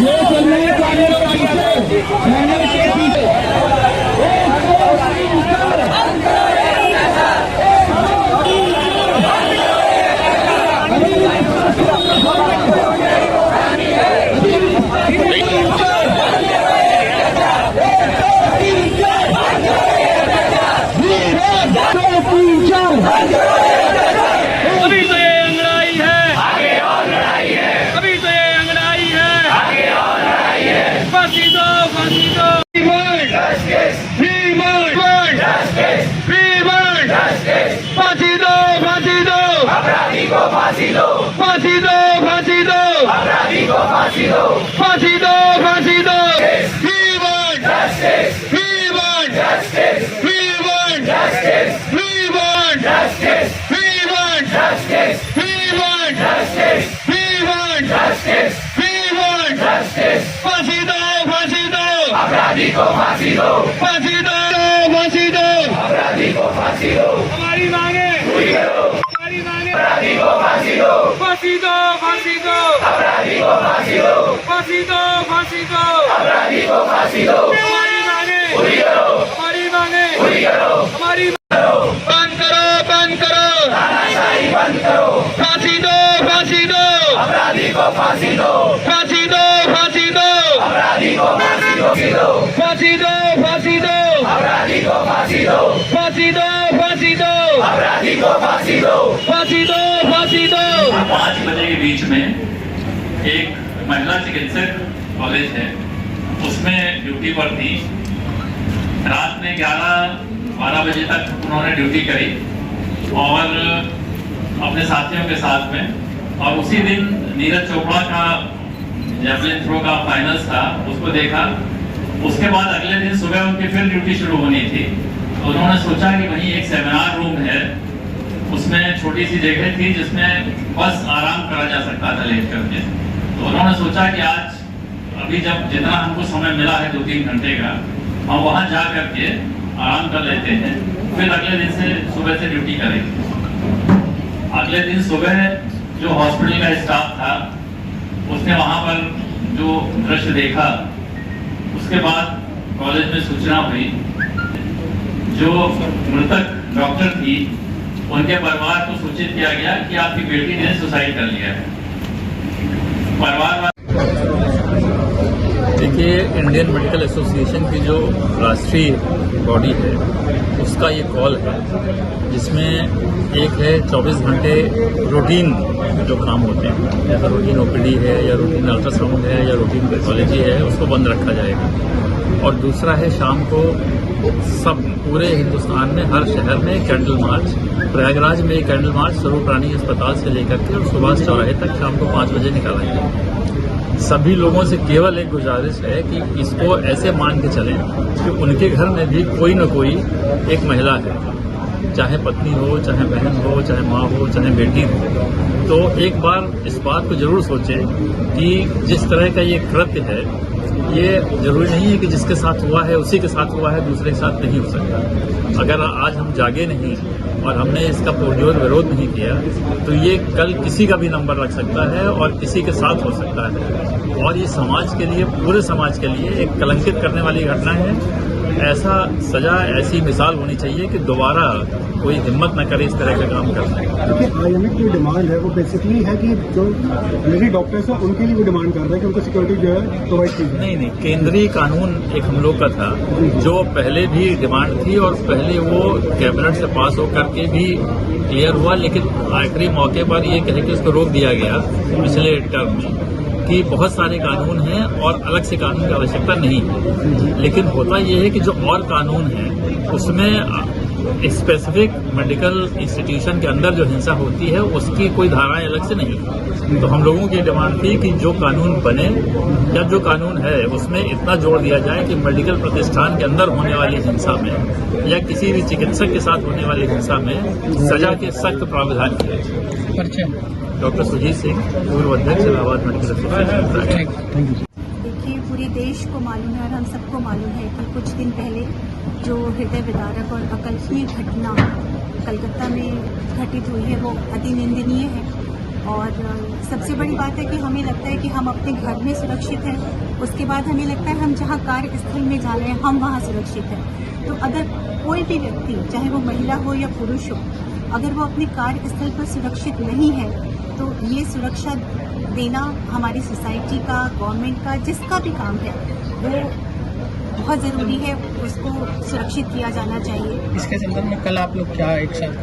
ये चलने वाले बैनर के पीछे फांसी दो, फांसी दो, फांसी दो, अपराधी को फांसी दो, फांसी दो, फांसी दो। We want justice, we want justice, we want justice, we want justice, we want justice, we want justice, we want justice, we want justice। फांसी दो, फांसी दो, अपराधी को फांसी दो, फांसी दो, फांसी दो, अपराधी को फांसी दो। हमारी मांगे पूरी करो, अपराधी को फांसी दो, फांसी दो, फांसी दो, अपराधी को फांसी दो, फांसी दो, फांसी दो, अपराधी को फांसी दो। हमारी मांगे पूरी करो, हमारी मांगे पूरी करो, हमारी बंद करो, बंद करो, तानाशाही बंद करो। फांसी दो, फांसी दो, अपराधी को फांसी दो, फांसी दो, फांसी दो, अपराधी को फांसी दो, फांसी दो, फांसी दो, अपराधी को फांसी दो, फांसी दो, फांसी दो, अपराधी को फांसी दो, फांसी दो, फांसी दो। 5 बजे के बीच में एक महिला चिकित्सक कॉलेज है, उसमें ड्यूटी पर थी। रात में 11-12 बजे तक उन्होंने ड्यूटी करी और अपने साथियों के साथ में, और उसी दिन नीरज चोपड़ा का जैवलिन थ्रो का फाइनल्स था, उसको देखा। उसके बाद अगले दिन सुबह उनकी फिर ड्यूटी शुरू होनी थी, तो उन्होंने सोचा कि वहीं एक सेमिनार रूम है, उसमें छोटी सी जगह थी जिसमें बस आराम करा जा सकता था लेट करके। तो उन्होंने सोचा कि आज अभी जब जितना हमको समय मिला है 2-3 घंटे का, हम वहाँ जा करके आराम कर लेते हैं, फिर अगले दिन से सुबह से ड्यूटी करेंगे। अगले दिन सुबह जो हॉस्पिटल का स्टाफ था उसने वहाँ पर जो दृश्य देखा, उसके बाद कॉलेज में सूचना हुई। जो मृतक डॉक्टर थी उनके परिवार को सूचित किया गया कि आपकी बेटी ने सुसाइड कर लिया है। परिवार देखिए, इंडियन मेडिकल एसोसिएशन की जो राष्ट्रीय बॉडी है उसका ये कॉल है, जिसमें एक है 24 घंटे रूटीन जो काम होते हैं, जैसा रूटीन ओपीडी है या रूटीन अल्ट्रासाउंड है या रूटीन पैथोलॉजी है, उसको बंद रखा जाएगा। और दूसरा है शाम को सब पूरे हिंदुस्तान में हर शहर में कैंडल मार्च, प्रयागराज में एक कैंडल मार्च स्वरूप रानी अस्पताल से लेकर के और सुभाष चौराहे तक शाम को 5 बजे निकाला जाएगा। सभी लोगों से केवल एक गुजारिश है कि इसको ऐसे मान के चलें कि उनके घर में भी कोई न कोई एक महिला है, चाहे पत्नी हो, चाहे बहन हो, चाहे माँ हो, चाहे बेटी हो। तो एक बार इस बात को जरूर सोचें कि जिस तरह का ये कृत्य है, ये जरूरी नहीं है कि जिसके साथ हुआ है उसी के साथ हुआ है, दूसरे के साथ नहीं हो सकता। अगर आज हम जागे नहीं और हमने इसका पुरजोर विरोध नहीं किया तो ये कल किसी का भी नंबर रख सकता है और किसी के साथ हो सकता है, और ये समाज के लिए, पूरे समाज के लिए एक कलंकित करने वाली घटना है। ऐसा सजा, ऐसी मिसाल होनी चाहिए कि दोबारा कोई हिम्मत न करे इस तरह का काम करने की। देखिए, आईएमए की डिमांड है वो बेसिकली है कि जो लेडी डॉक्टर्स हैं उनके लिए वो डिमांड कर रहे हैं कि उनको सिक्योरिटी जो है प्रोवाइड की जाए। नहीं, केंद्रीय कानून एक हम लोग का था जो पहले भी डिमांड थी और पहले वो कैबिनेट से पास होकर के भी क्लियर हुआ, लेकिन आखिरी मौके पर ये कहे कि उसको रोक दिया गया पिछले टर्म में कि बहुत सारे कानून हैं और अलग से कानून की आवश्यकता नहीं है। लेकिन होता यह है कि जो और कानून है उसमें स्पेसिफिक मेडिकल इंस्टीट्यूशन के अंदर जो हिंसा होती है उसकी कोई धाराएं अलग से नहीं। तो हम लोगों की डिमांड थी कि जो कानून बने या जो कानून है उसमें इतना जोर दिया जाए कि मेडिकल प्रतिष्ठान के अंदर होने वाली हिंसा में या किसी भी चिकित्सक के साथ होने वाली हिंसा में सजा के सख्त प्रावधान किए। डॉक्टर सुजीत सिंह, पूर्व अध्यक्ष इलाहाबाद मेडिकल एसोसिएशन। देखिए, पूरे देश को मालूम है और हम सबको मालूम है कि कुछ दिन पहले जो हृदय विदारक और अकल्पनीय घटना कलकत्ता में घटित हुई है वो अति निंदनीय है। और सबसे बड़ी बात है कि हमें लगता है कि हम अपने घर में सुरक्षित हैं, उसके बाद हमें लगता है हम जहाँ कार्यस्थल में जा रहे हैं हम वहाँ सुरक्षित हैं। तो अगर कोई भी व्यक्ति, चाहे वो महिला हो या पुरुष हो, अगर वो अपने कार्यस्थल पर सुरक्षित नहीं है तो ये सुरक्षा देना हमारी सोसाइटी का, गवर्नमेंट का, जिसका भी काम है वो बहुत ज़रूरी है, उसको सुरक्षित किया जाना चाहिए। इसके संदर्भ में कल आप लोग क्या एक साथ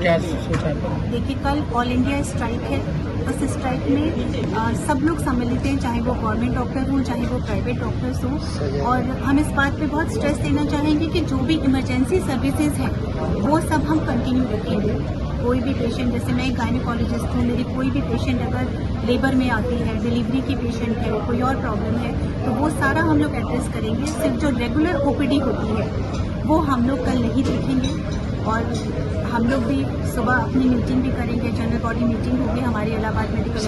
क्या सोचा है? देखिए, कल ऑल इंडिया स्ट्राइक है। उस स्ट्राइक में सब लोग सम्मिलित हैं, चाहे वो गवर्नमेंट डॉक्टर हों, चाहे वो प्राइवेट डॉक्टर्स हों। और हम इस बात पे बहुत स्ट्रेस देना चाहेंगे कि जो भी इमरजेंसी सर्विसेज हैं वो सब हम कंटिन्यू रखेंगे। कोई भी पेशेंट, जैसे मैं एक गायनेकोलॉजिस्ट हूँ, मेरी कोई भी पेशेंट अगर लेबर में आती है, डिलीवरी की पेशेंट है, कोई और प्रॉब्लम है, तो वो सारा हम लोग एड्रेस करेंगे। सिर्फ जो रेगुलर ओपीडी होती है वो हम लोग कल नहीं देखेंगे। और हम लोग भी सुबह अपनी मीटिंग भी करेंगे, जनरल बॉडी मीटिंग होगी हमारी इलाहाबाद मेडिकल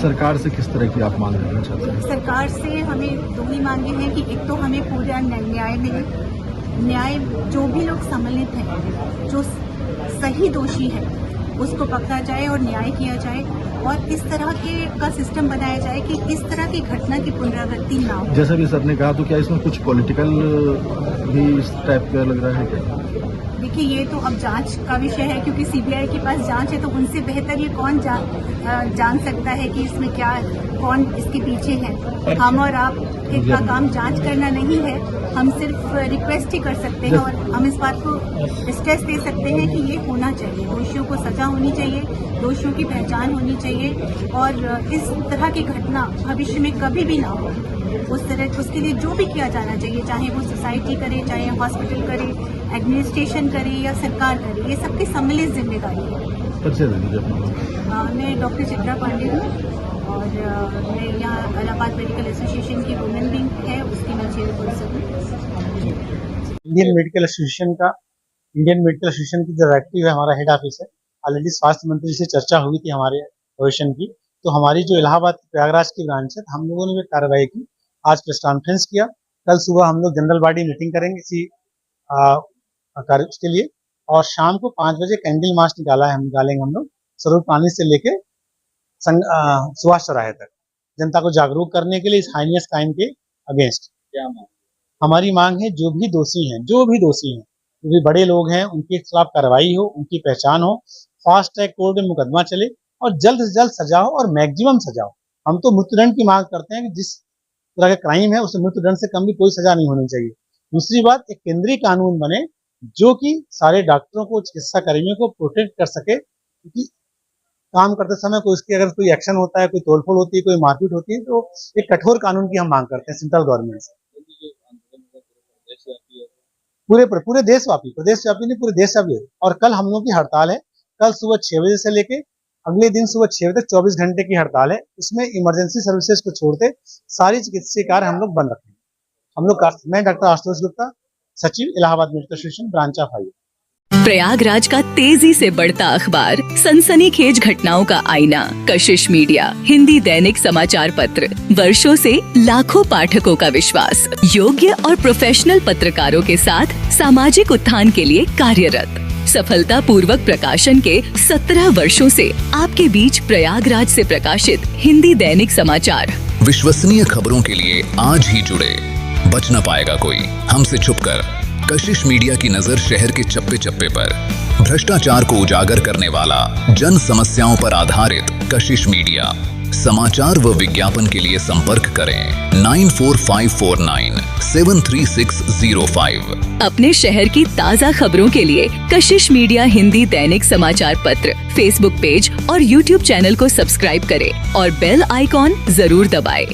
सरकार से किस तरह की आप मांग रखना चाहते हैं? सरकार से हमें दो ही मांगे हैं कि एक तो हमें पूरा न्याय मिले, न्याय, जो भी लोग सम्मिलित हैं, जो सही दोषी है उसको पकड़ा जाए और न्याय किया जाए, और इस तरह का सिस्टम बनाया जाए कि इस तरह की घटना की पुनरावृत्ति ना हो। जैसा भी सर ने कहा, तो क्या इसमें कुछ पॉलिटिकल भी इस टाइप का लग रहा है क्या? देखिए, ये तो अब जांच का विषय है, क्योंकि सीबीआई के पास जांच है, तो उनसे बेहतर ये कौन जान सकता है कि इसमें क्या, कौन इसके पीछे है। हम और आप का काम जांच करना नहीं है, हम सिर्फ रिक्वेस्ट ही कर सकते हैं और हम इस बात को स्ट्रेस दे सकते हैं कि ये होना चाहिए, दोषियों को सजा होनी चाहिए, दोषियों की पहचान होनी चाहिए, और इस तरह की घटना भविष्य में कभी भी ना हो। उसके लिए जो भी किया जाना चाहिए, चाहे वो सोसाइटी करे, चाहे हॉस्पिटल करे, एडमिनिस्ट्रेशन करे या सरकार करे, ये सबकी सम्मिलित जिम्मेदारी है। मैं डॉक्टर चित्रा पांडे हूँ और मैं यहाँ इलाहाबाद मेडिकल एसोसिएशन की वुमेन विंग है, उसकी मैं चेयरपर्सन हूँ। इंडियन मेडिकल एसोसिएशन की जो डायरेक्टिव है, हमारा हेड ऑफिस है, ऑलरेडी स्वास्थ्य मंत्री से चर्चा हुई थी हमारे एसोसिएशन की, तो हमारी जो इलाहाबाद प्रयागराज की ब्रांच है, हम लोगों ने भी कार्रवाई की, आज प्रेस कॉन्फ्रेंस किया। कल सुबह हम लोग जनरल बॉडी मीटिंग करेंगे इसी कार्य के लिए, और शाम को 5 बजे कैंडल मार्च निकालेंगे हम लोग स्वरूप पानी से लेके सुभाष चौराहे तक, जनता को जागरूक करने के लिए इस हाइनियस क्राइम के अगेंस्ट। क्या मांग? हमारी मांग है जो भी दोषी हैं, जो भी बड़े लोग हैं, उनके खिलाफ कार्रवाई हो, उनकी पहचान हो, फास्ट ट्रैक कोर्ट में मुकदमा चले और जल्द से जल्द सजा हो और मैक्सिमम सजा हो। हम तो मृत्युदंड की मांग करते हैं कि जिस तरह का क्राइम है उसे मृत्युदंड से कम भी कोई सजा नहीं होनी चाहिए। दूसरी बात, एक केंद्रीय कानून बने जो कि सारे डॉक्टरों को, चिकित्सा कर्मियों को प्रोटेक्ट कर सके, क्योंकि काम करते समय अगर कोई एक्शन होता है, कोई तोड़फोड़ होती है, कोई मारपीट होती है, तो एक कठोर कानून की हम मांग करते हैं सेंट्रल गवर्नमेंट से। पूरे देशव्यापी, प्रदेशव्यापी नहीं, पूरे देशव्यापी। और कल हम लोग की हड़ताल है, कल सुबह 6 बजे से लेके अगले दिन सुबह 6 बजे तक 24 घंटे की हड़ताल है। इसमें इमरजेंसी सर्विसेज को छोड़ते सारी चिकित्सीय कार्य हम लोग बंद रखेंगे। मैं डॉक्टर आशुतोष गुप्ता, सचिव Allahabad medical association branch of highway. Prayagraj का तेजी से बढ़ता अखबार, सनसनीखेज घटनाओं का आईना, कशिश मीडिया, हिंदी दैनिक समाचार पत्र, वर्षों से लाखों पाठकों का विश्वास, योग्य और प्रोफेशनल पत्रकारों के साथ सामाजिक उत्थान के लिए कार्यरत, सफलता पूर्वक प्रकाशन के 17 वर्षों से आपके बीच प्रयागराज से प्रकाशित हिंदी दैनिक समाचार। विश्वसनीय खबरों के लिए आज ही जुड़े, बच न पाएगा कोई हमसे छुपकर। कशिश मीडिया की नजर शहर के चप्पे चप्पे पर, भ्रष्टाचार को उजागर करने वाला, जन समस्याओं पर आधारित कशिश मीडिया। समाचार व विज्ञापन के लिए संपर्क करें 94549 73605। अपने शहर की ताज़ा खबरों के लिए कशिश मीडिया हिंदी दैनिक समाचार पत्र फेसबुक पेज और यूट्यूब चैनल को सब्सक्राइब करें और बेल आइकॉन जरूर दबाएं।